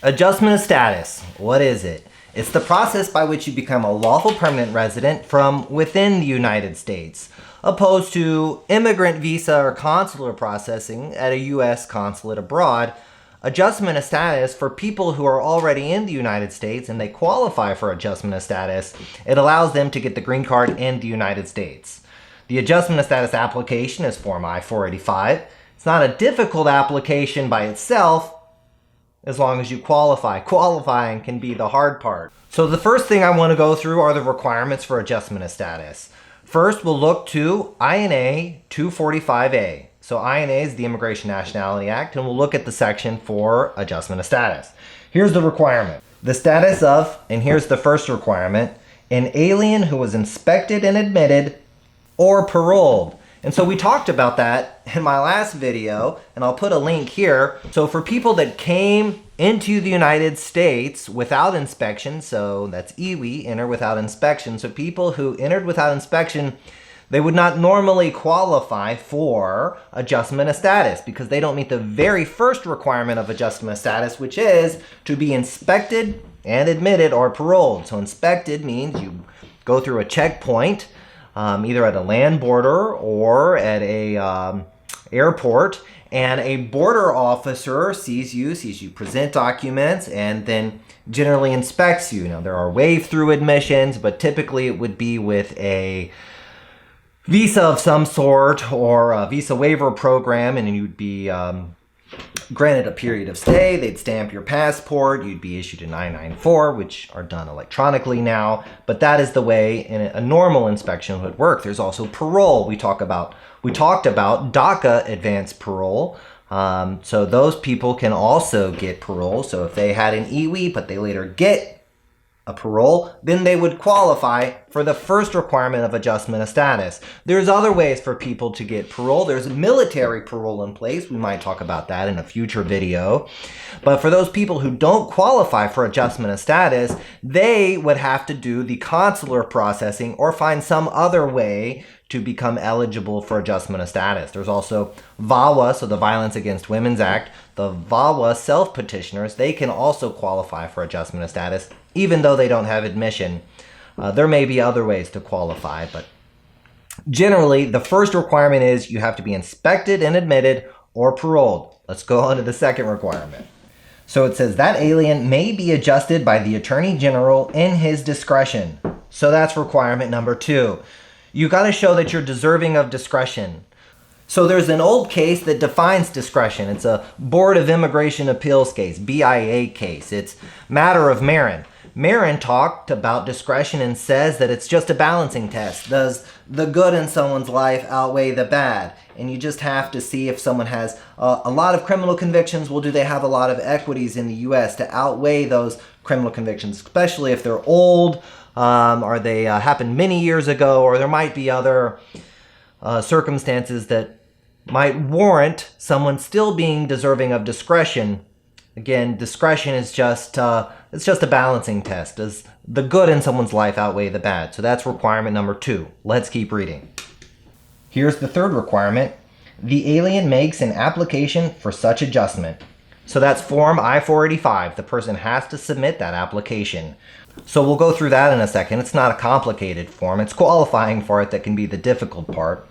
Adjustment of status. What is it? It's the process by which you become a lawful permanent resident from within the United States, opposed to immigrant visa or consular processing at a U.S. consulate abroad. Adjustment of status for people who are already in the United States and they qualify for adjustment of status, it allows them to get the green card in the United States. The adjustment of status application is Form I-485. It's not a difficult application by itself, as long as you qualify. Qualifying can be the hard part. So the first thing I want to go through are the requirements for adjustment of status. First, we'll look to INA 245A. So INA is the Immigration and Nationality Act, and we'll look at the section for adjustment of status. Here's the requirement. The status of, and here's the first requirement, an alien who was inspected and admitted or paroled. And so we talked about that in my last video, and I'll put a link here. So for people that came into the United States without inspection, so that's EWI, enter without inspection. So people who entered without inspection, they would not normally qualify for adjustment of status because they don't meet the very first requirement of adjustment of status, which is to be inspected and admitted or paroled. So inspected means you go through a checkpoint, either at a land border or at a airport, and a border officer sees you present documents, and then generally inspects you. Now, there are waive-through admissions, but typically it would be with a visa of some sort or a visa waiver program, and you'd be granted a period of stay. They'd stamp your passport. You'd be issued a 994, which are done electronically now. But that is the way a normal inspection would work. There's also parole. We talked about DACA advanced parole. So those people can also get parole. So if they had an EWI, but they later get a parole, then they would qualify for the first requirement of adjustment of status. There's other ways for people to get parole. There's military parole in place. We might talk about that in a future video. But for those people who don't qualify for adjustment of status, they would have to do the consular processing or find some other way to become eligible for adjustment of status. There's also VAWA, so the Violence Against Women's Act. The VAWA self-petitioners, they can also qualify for adjustment of status, even though they don't have admission. There may be other ways to qualify, but generally, the first requirement is you have to be inspected and admitted or paroled. Let's go on to the second requirement. So it says that alien may be adjusted by the Attorney General in his discretion. So that's requirement number 2. You got to show that you're deserving of discretion. So there's an old case that defines discretion. It's a Board of Immigration Appeals case, BIA case. It's matter of Marin. Marin talked about discretion and says that it's just a balancing test. Does the good in someone's life outweigh the bad? And you just have to see if someone has a lot of criminal convictions. Well, do they have a lot of equities in the U.S. to outweigh those criminal convictions, especially if they're old, or they happened many years ago, or there might be other circumstances that might warrant someone still being deserving of discretion. Again, discretion is just it's just a balancing test. Does the good in someone's life outweigh the bad? So that's requirement number 2. Let's keep reading. Here's the third requirement. The alien makes an application for such adjustment. So that's Form I-485. The person has to submit that application. So we'll go through that in a second. It's not a complicated form. It's qualifying for it that can be the difficult part.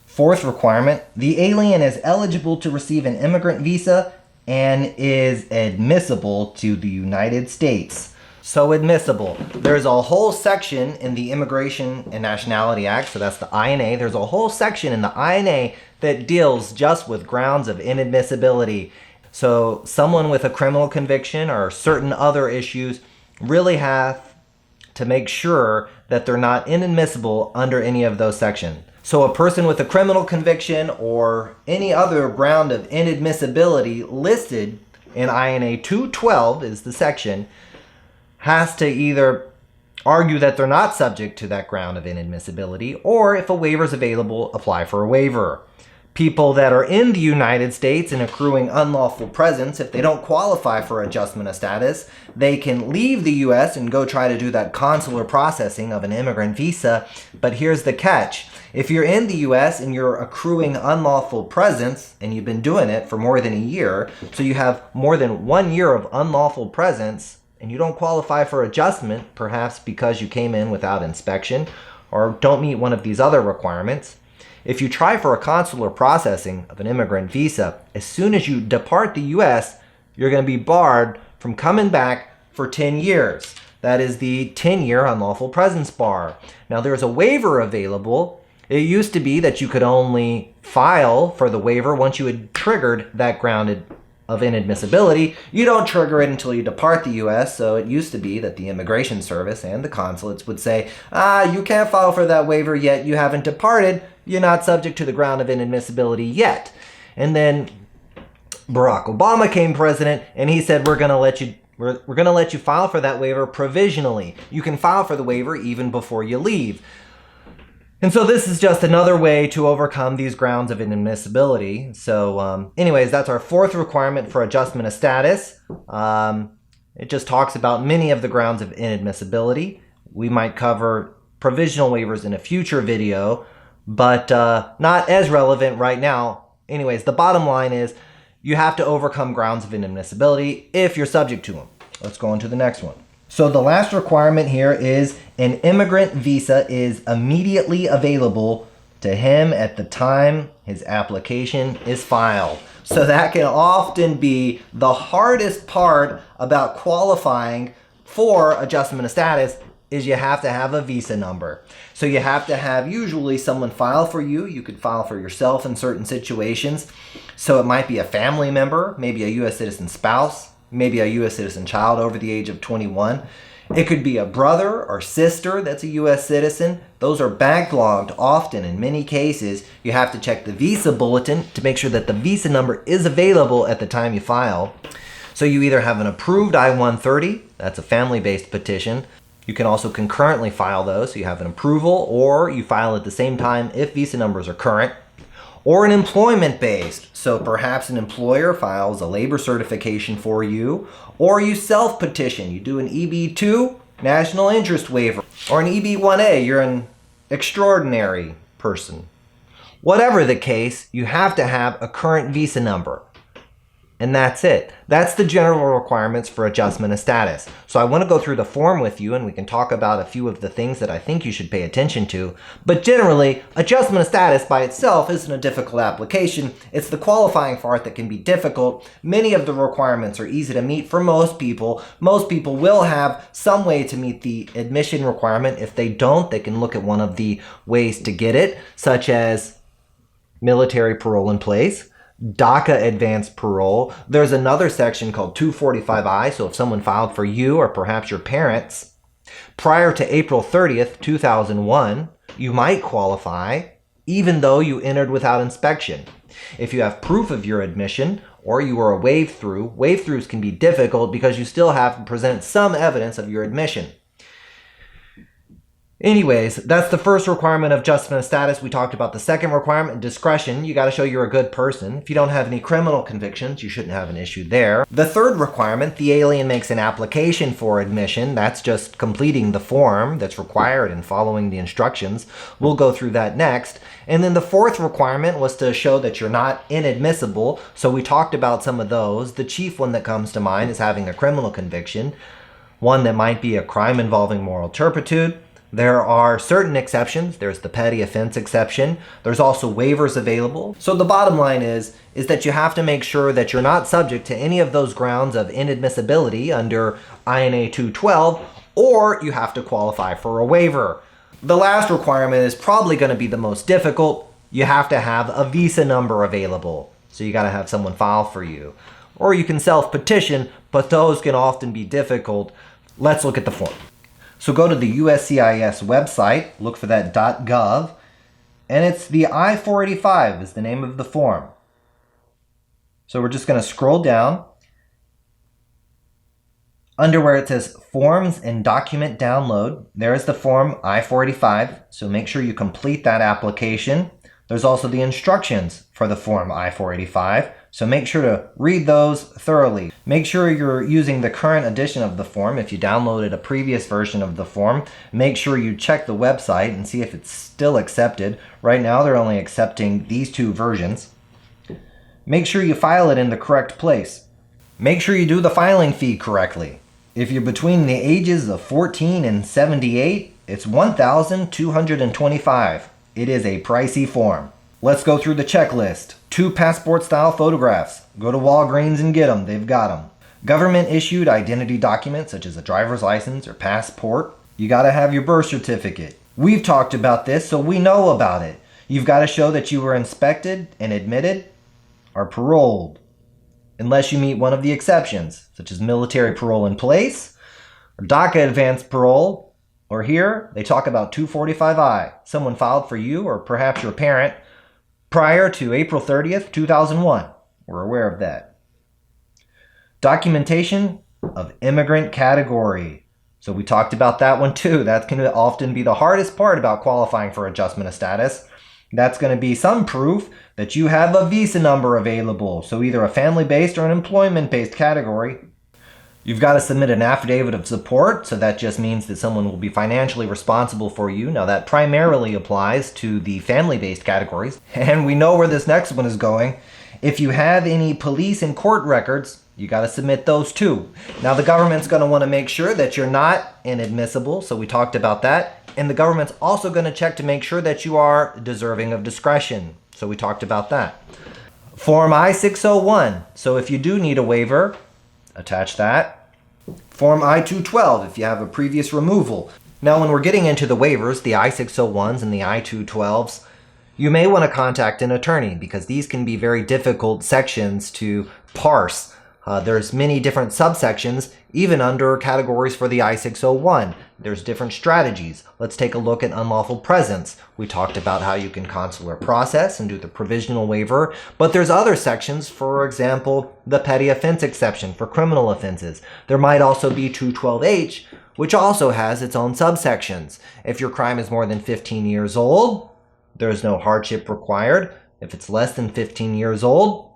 Fourth requirement, the alien is eligible to receive an immigrant visa and is admissible to the United States. So admissible. There's a whole section in the Immigration and Nationality Act, so that's the INA. There's a whole section in the INA that deals just with grounds of inadmissibility. So someone with a criminal conviction or certain other issues really have to make sure that they're not inadmissible under any of those sections. So a person with a criminal conviction or any other ground of inadmissibility listed in INA 212 is the section, has to either argue that they're not subject to that ground of inadmissibility, or if a waiver is available, apply for a waiver. People that are in the United States and accruing unlawful presence, if they don't qualify for adjustment of status, they can leave the U.S. and go try to do that consular processing of an immigrant visa. But here's the catch. If you're in the US and you're accruing unlawful presence, and you've been doing it for more than a year, so you have more than 1 year of unlawful presence, and you don't qualify for adjustment, perhaps because you came in without inspection or don't meet one of these other requirements, if you try for a consular processing of an immigrant visa, as soon as you depart the US, you're going to be barred from coming back for 10 years. That is the 10-year unlawful presence bar. Now, there's a waiver available. It used to be that you could only file for the waiver once you had triggered that ground of inadmissibility. You don't trigger it until you depart the US, so it used to be that the Immigration Service and the consulates would say, you can't file for that waiver yet, you haven't departed, you're not subject to the ground of inadmissibility yet. And then Barack Obama came president, and he said, we're going to let you file for that waiver provisionally. You can file for the waiver even before you leave. And so this is just another way to overcome these grounds of inadmissibility. So anyways, that's our fourth requirement for adjustment of status. It just talks about many of the grounds of inadmissibility. We might cover provisional waivers in a future video, but not as relevant right now. Anyways, the bottom line is you have to overcome grounds of inadmissibility if you're subject to them. Let's go on to the next one. So the last requirement here is an immigrant visa is immediately available to him at the time his application is filed. So that can often be the hardest part about qualifying for adjustment of status is you have to have a visa number. So you have to have usually someone file for you. You could file for yourself in certain situations. So it might be a family member, maybe a U.S. citizen spouse, maybe a U.S. citizen child over the age of 21. It could be a brother or sister that's a U.S. citizen. Those are backlogged often. In many cases, you have to check the visa bulletin to make sure that the visa number is available at the time you file. So you either have an approved I-130, that's a family-based petition. You can also concurrently file those, so you have an approval, or you file at the same time if visa numbers are current. Or an employment-based, so perhaps an employer files a labor certification for you, or you self-petition. You do an EB-2, national interest waiver, or an EB-1A, you're an extraordinary person. Whatever the case, you have to have a current visa number. And that's it. That's the general requirements for adjustment of status. So I want to go through the form with you and we can talk about a few of the things that I think you should pay attention to. But generally, adjustment of status by itself isn't a difficult application. It's the qualifying part that can be difficult. Many of the requirements are easy to meet for most people. Most people will have some way to meet the admission requirement. If they don't, they can look at one of the ways to get it, such as military parole in place, DACA advanced parole. There's another section called 245I, so if someone filed for you or perhaps your parents prior to April 30th, 2001, you might qualify even though you entered without inspection. If you have proof of your admission or you were a wave-through, wave-throughs can be difficult because you still have to present some evidence of your admission. Anyways, that's the first requirement of adjustment of status. We talked about the second requirement, discretion. You got to show you're a good person. If you don't have any criminal convictions, you shouldn't have an issue there. The third requirement, the alien makes an application for admission. That's just completing the form that's required and following the instructions. We'll go through that next. And then the fourth requirement was to show that you're not inadmissible. So we talked about some of those. The chief one that comes to mind is having a criminal conviction, one that might be a crime involving moral turpitude. There are certain exceptions. There's the petty offense exception. There's also waivers available. So the bottom line is that you have to make sure that you're not subject to any of those grounds of inadmissibility under INA 212, or you have to qualify for a waiver. The last requirement is probably going to be the most difficult. You have to have a visa number available. So you got to have someone file for you. Or you can self-petition, but those can often be difficult. Let's look at the form. So go to the USCIS website, look for that .gov, and it's the I-485 is the name of the form. So we're just going to scroll down. Under where it says Forms and Document Download, there is the form I-485, so make sure you complete that application. There's also the instructions for the Form I-485, so make sure to read those thoroughly. Make sure you're using the current edition of the form. If you downloaded a previous version of the form, make sure you check the website and see if it's still accepted. Right now, they're only accepting these two versions. Make sure you file it in the correct place. Make sure you do the filing fee correctly. If you're between the ages of 14 and 78, it's $1,225. It is a pricey form. Let's go through the checklist. 2 passport-style photographs. Go to Walgreens and get them. They've got them. Government-issued identity documents such as a driver's license or passport. You got to have your birth certificate. We've talked about this, so we know about it. You've got to show that you were inspected and admitted or paroled, unless you meet one of the exceptions, such as military parole in place or DACA advanced parole. Or here, they talk about 245I. Someone filed for you or perhaps your parent prior to April 30th, 2001. We're aware of that. Documentation of immigrant category. So we talked about that one too. That can often be the hardest part about qualifying for adjustment of status. That's going to be some proof that you have a visa number available. So either a family-based or an employment-based category. You've got to submit an affidavit of support, so that just means that someone will be financially responsible for you. Now that primarily applies to the family-based categories, and we know where this next one is going. If you have any police and court records, you got to submit those too. Now the government's going to want to make sure that you're not inadmissible, so we talked about that. And the government's also going to check to make sure that you are deserving of discretion, so we talked about that. Form I-601, so if you do need a waiver, attach that. Form I-212 if you have a previous removal. Now when we're getting into the waivers, the I-601s and the I-212s, you may want to contact an attorney because these can be very difficult sections to parse. There's many different subsections, even under categories for the I-601. There's different strategies. Let's take a look at unlawful presence. We talked about how you can consular process and do the provisional waiver, but there's other sections, for example, the petty offense exception for criminal offenses. There might also be 212H, which also has its own subsections. If your crime is more than 15 years old, there's no hardship required. If it's less than 15 years old,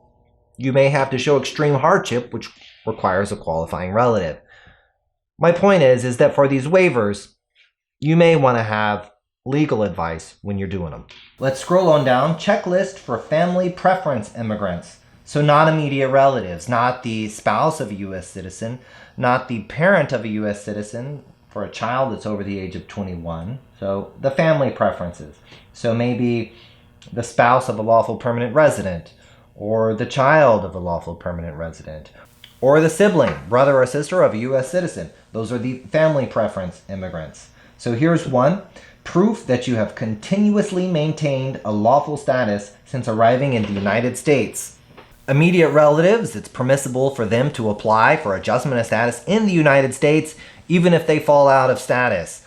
you may have to show extreme hardship, which requires a qualifying relative. My point is that for these waivers, you may want to have legal advice when you're doing them. Let's scroll on down. Checklist for family preference immigrants. So not immediate relatives, not the spouse of a U.S. citizen, not the parent of a U.S. citizen for a child that's over the age of 21. So the family preferences. So maybe the spouse of a lawful permanent resident, or the child of a lawful permanent resident, or the sibling, brother or sister of a U.S. citizen. Those are the family preference immigrants. So here's one. Proof that you have continuously maintained a lawful status since arriving in the United States. Immediate relatives, it's permissible for them to apply for adjustment of status in the United States, even if they fall out of status.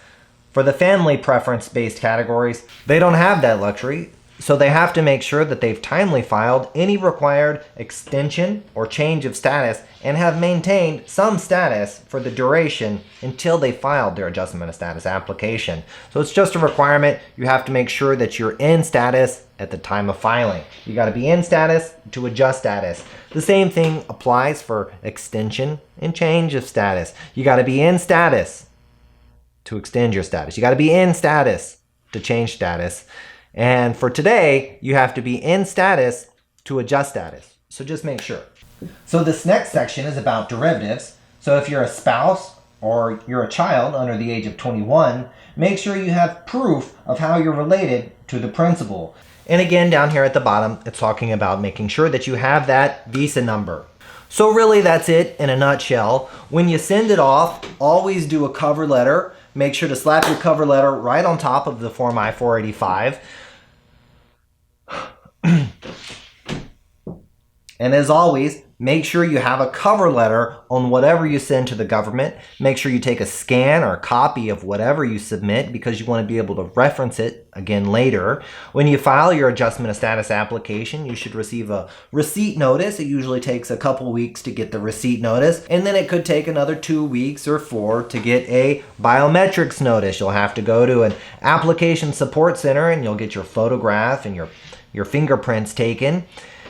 For the family preference-based categories, they don't have that luxury. So they have to make sure that they've timely filed any required extension or change of status and have maintained some status for the duration until they filed their adjustment of status application. So it's just a requirement. You have to make sure that you're in status at the time of filing. You got to be in status to adjust status. The same thing applies for extension and change of status. You got to be in status to extend your status. You got to be in status to change status. And for today, you have to be in status to adjust status. So just make sure. So this next section is about derivatives. So if you're a spouse or you're a child under the age of 21, make sure you have proof of how you're related to the principal. And again, down here at the bottom, it's talking about making sure that you have that visa number. So really that's it in a nutshell. When you send it off, always do a cover letter. Make sure to slap your cover letter right on top of the Form I-485. And as always, make sure you have a cover letter on whatever you send to the government. Make sure you take a scan or a copy of whatever you submit because you want to be able to reference it again later. When you file your adjustment of status application, you should receive a receipt notice. It usually takes a couple weeks to get the receipt notice, and then it could take another 2 weeks or 4 to get a biometrics notice. You'll have to go to an application support center and you'll get your photograph and your your fingerprints taken.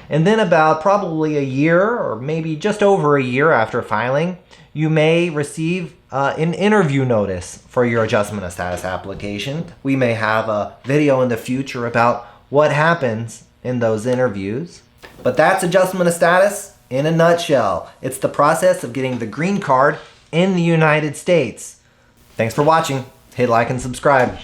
And then about probably a year or maybe just over a year after filing, you may receive an interview notice for your adjustment of status application. We may have a video in the future about what happens in those interviews. But that's adjustment of status in a nutshell. It's the process of getting the green card in the United States. Thanks for watching. Hit like and subscribe.